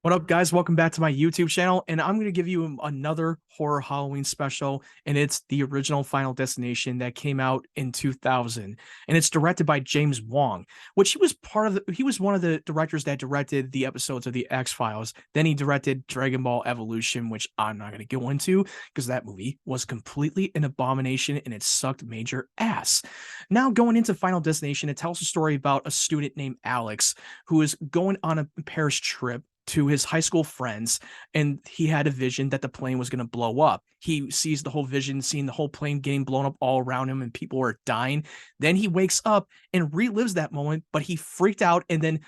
What up, guys? Welcome back to my YouTube channel, and I'm going to give you another horror Halloween special, and it's the original Final Destination that came out in 2000, and it's directed by James Wong, which he was one of the directors that directed the episodes of the X-Files. Then he directed Dragon Ball Evolution, which I'm not going to go into because that movie was completely an abomination and it sucked major ass. Now, going into Final Destination, it tells a story about a student named Alex who is going on a Paris trip to his high school friends, and he had a vision that the plane was going to blow up. He sees the whole vision, seeing the whole plane getting blown up all around him and people are dying. Then he wakes up and relives that moment, but he freaked out, and then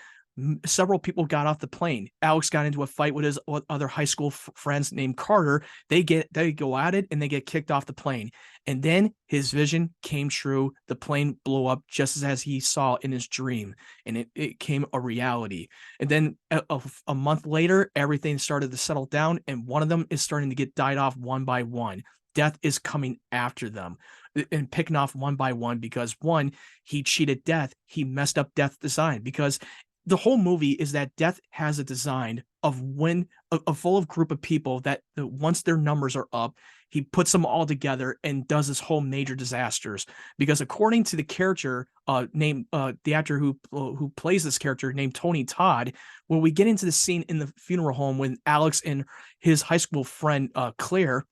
several people got off the plane. Alex got into a fight with his other high school friends named Carter. They go at it and they get kicked off the plane. And then his vision came true. The plane blew up just as he saw in his dream, and it came a reality. And then a month later, everything started to settle down, and one of them is starting to get died off one by one. Death is coming after them and picking off one by one because one, he cheated death. He messed up death design because the whole movie is that death has a design of when a full of group of people that once their numbers are up, he puts them all together and does this whole major disasters. Because according to the character named the actor who plays this character named Tony Todd, when we get into the scene in the funeral home when Alex and his high school friend Claire,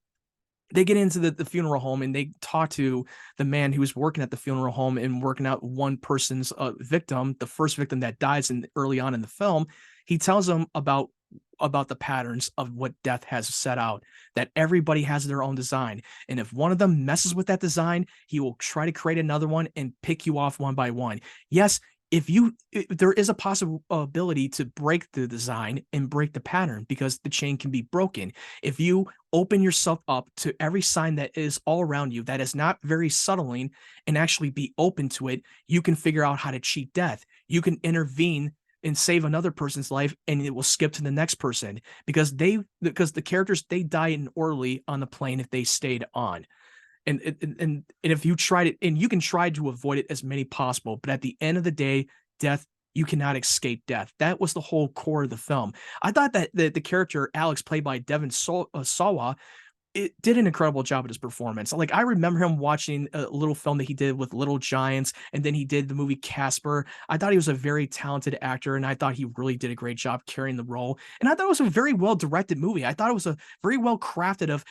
they get into the funeral home and they talk to the man who was working at the funeral home and working out one person's victim, the first victim that dies in early on in the film. He tells them about the patterns of what death has set out, that everybody has their own design, and if one of them messes with that design, he will try to create another one and pick you off one by one. Yes, there is a possibility to break the design and break the pattern because the chain can be broken. If you open yourself up to every sign that is all around you that is not very subtling and actually be open to it, you can figure out how to cheat death. You can intervene and save another person's life, and it will skip to the next person because the characters, they die in orderly on the plane if they stayed on. And if you tried it, and you can try to avoid it as many possible, but at the end of the day, death, you cannot escape death. That was the whole core of the film. I thought that the character Alex, played by Devon Sawa, it did an incredible job at his performance. Like, I remember him watching a little film that he did with Little Giants, and then he did the movie Casper. I thought he was a very talented actor, and I thought he really did a great job carrying the role. And I thought it was a very well directed movie. I thought it was a very well crafted of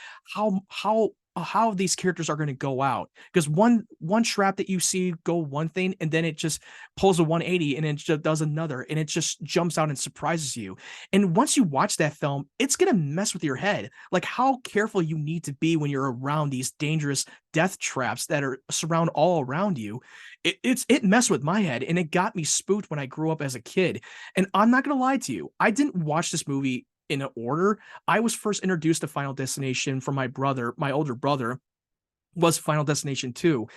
how these characters are going to go out, because one trap that you see go one thing and then it just pulls a 180 and it just does another, and it just jumps out and surprises you. And once you watch that film, it's going to mess with your head, like how careful you need to be when you're around these dangerous death traps that are surround all around you. It messed with my head, and it got me spooked when I grew up as a kid. And I'm not going to lie to you, I didn't watch this movie in order. I was first introduced to Final Destination from my brother. My older brother was Final Destination 2.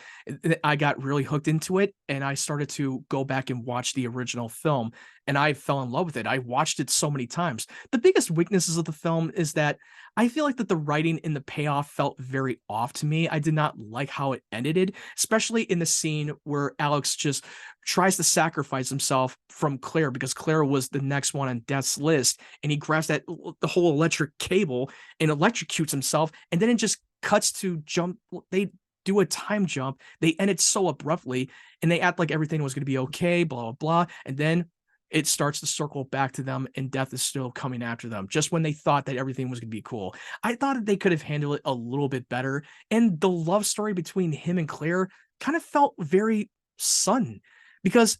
I got really hooked into it, and I started to go back and watch the original film, and I fell in love with it. I watched it so many times. The biggest weaknesses of the film is that I feel like that the writing and the payoff felt very off to me. I did not like how it ended, especially in the scene where Alex just tries to sacrifice himself from Claire because Claire was the next one on death's list, and he grabs the whole electric cable and electrocutes himself, and then it just cuts to jump. They do a time jump. They end it so abruptly, and they act like everything was going to be okay, blah, blah, blah. And then it starts to circle back to them, and death is still coming after them just when they thought that everything was going to be cool. I thought that they could have handled it a little bit better. And the love story between him and Claire kind of felt very sudden because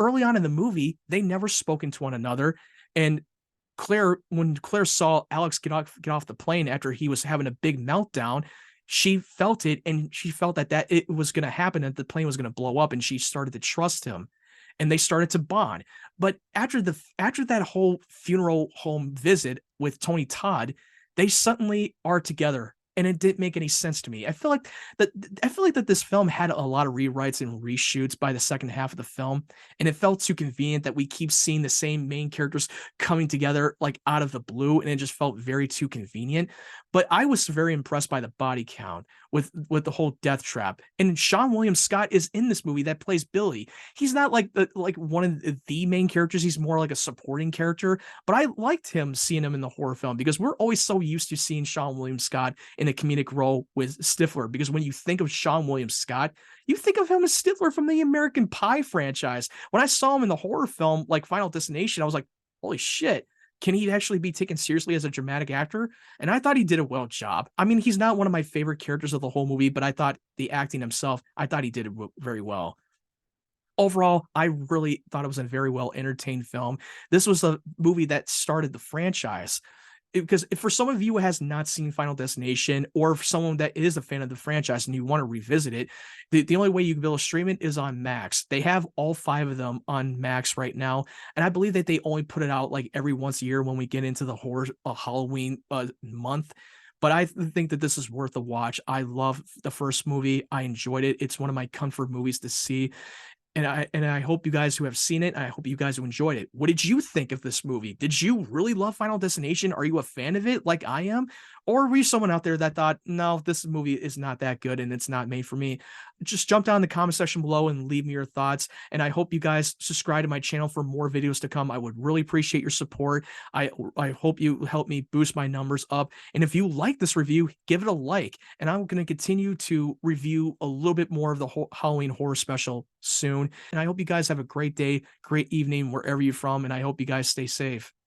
early on in the movie, they never spoken to one another. And when Claire saw Alex get off the plane after he was having a big meltdown, she felt it, and she felt that it was going to happen, and the plane was going to blow up, and she started to trust him, and they started to bond. But after that whole funeral home visit with Tony Todd, they suddenly are together and it didn't make any sense to me. I feel like that this film had a lot of rewrites and reshoots by the second half of the film, and it felt too convenient that we keep seeing the same main characters coming together like out of the blue, and it just felt very too convenient. But I was very impressed by the body count with the whole death trap. And Sean William Scott is in this movie that plays Billy. He's not like one of the main characters. He's more like a supporting character. But I liked him seeing him in the horror film because we're always so used to seeing Sean William Scott in a comedic role with Stifler. Because when you think of Sean William Scott, you think of him as Stifler from the American Pie franchise. When I saw him in the horror film like Final Destination, I was like, holy shit, can he actually be taken seriously as a dramatic actor? And I thought he did a well job. I mean, he's not one of my favorite characters of the whole movie, but I thought the acting himself, I thought he did it very well. Overall, I really thought it was a very well entertained film. This was a movie that started the franchise. Because if for some of you who has not seen Final Destination, or for someone that is a fan of the franchise and you want to revisit it, the only way you can be able to stream it is on Max. They have all five of them on Max right now, and I believe that they only put it out like every once a year when we get into the horror Halloween month. But I think that this is worth a watch. I love the first movie. I enjoyed it. It's one of my comfort movies to see. And I hope you guys who have seen it, I hope you guys who enjoyed it. What did you think of this movie? Did you really love Final Destination? Are you a fan of it like I am? Or were you someone out there that thought, no, this movie is not that good and it's not made for me? Just jump down in the comment section below and leave me your thoughts. And I hope you guys subscribe to my channel for more videos to come. I would really appreciate your support. I hope you help me boost my numbers up. And if you like this review, give it a like. And I'm going to continue to review a little bit more of the Halloween horror special soon. And I hope you guys have a great day, great evening, wherever you're from. And I hope you guys stay safe.